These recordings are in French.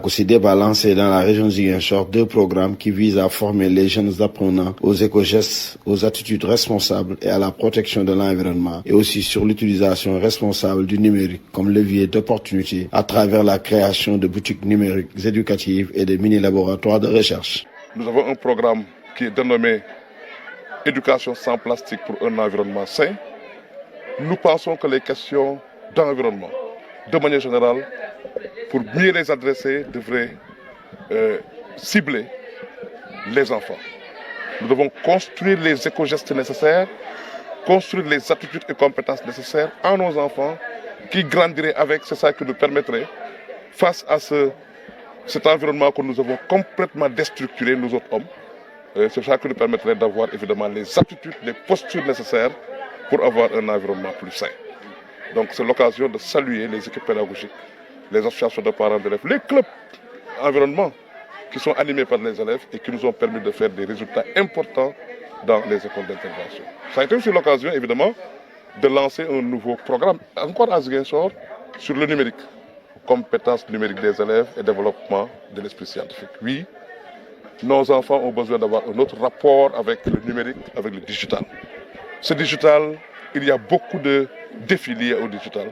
COSYDEP a lancé dans la région de Ziguinchor 2 programmes qui visent à former les jeunes apprenants aux éco-gestes, aux attitudes responsables et à la protection de l'environnement, et aussi sur l'utilisation responsable du numérique comme levier d'opportunité à travers la création de boutiques numériques éducatives et de mini-laboratoires de recherche. Nous avons un programme qui est dénommé Éducation sans plastique pour un environnement sain. Nous pensons que les questions d'environnement, de manière générale, pour mieux les adresser, devraient cibler les enfants. Nous devons construire les éco-gestes nécessaires, construire les attitudes et compétences nécessaires en nos enfants qui grandiraient avec, c'est ça qui nous permettrait, face à cet environnement que nous avons complètement déstructuré, nous autres hommes, c'est ça qui nous permettrait d'avoir évidemment les attitudes, les postures nécessaires pour avoir un environnement plus sain. Donc c'est l'occasion de saluer les équipes pédagogiques, les associations de parents d'élèves, les clubs environnement qui sont animés par les élèves et qui nous ont permis de faire des résultats importants dans les écoles d'intervention. Ça a été aussi l'occasion évidemment de lancer un nouveau programme, encore à Ziguinchor, sur le numérique, compétences numériques des élèves et développement de l'esprit scientifique. Oui, nos enfants ont besoin d'avoir un autre rapport avec le numérique, avec le digital. Ce digital, il y a beaucoup de défis liés au digital,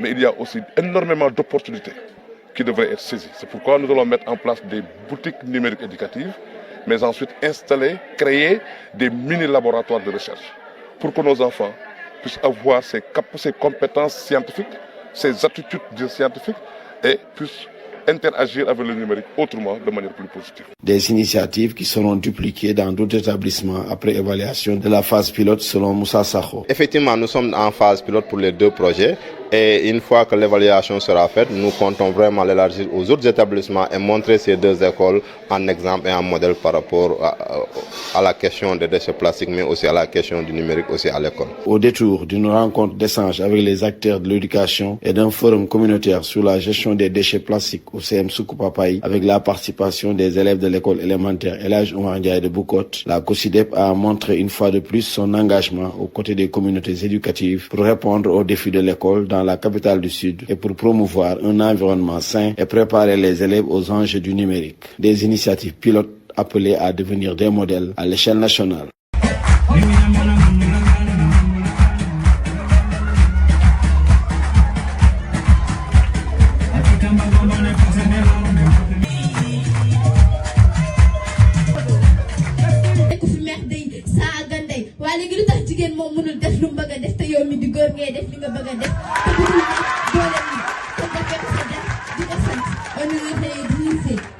mais il y a aussi énormément d'opportunités qui devraient être saisies. C'est pourquoi nous allons mettre en place des boutiques numériques éducatives, mais ensuite installer, créer des mini-laboratoires de recherche pour que nos enfants puissent avoir ces compétences scientifiques, ces attitudes scientifiques et puissent interagir avec le numérique autrement, de manière plus positive. Des initiatives qui seront dupliquées dans d'autres établissements après évaluation de la phase pilote selon Moussa Sakho. Effectivement, nous sommes en phase pilote pour les 2 projets et une fois que l'évaluation sera faite, nous comptons vraiment l'élargir aux autres établissements et montrer ces 2 écoles en exemple et en modèle par rapport à la question des déchets plastiques, mais aussi à la question du numérique aussi à l'école. Au détour d'une rencontre d'échange avec les acteurs de l'éducation et d'un forum communautaire sur la gestion des déchets plastiques au CM Soukoupapaï, avec la participation des élèves de l'école élémentaire El Hadj Oumar Ndiaye de Boucotte, la COSYDEP a montré une fois de plus son engagement aux côtés des communautés éducatives pour répondre aux défis de l'école dans la capitale du Sud et pour promouvoir un environnement sain et préparer les élèves aux enjeux du numérique. Des initiatives pilotes appelées à devenir des modèles à l'échelle nationale.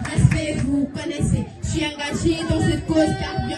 Respect, vous connaissez, je suis engagée dans cette cause car bien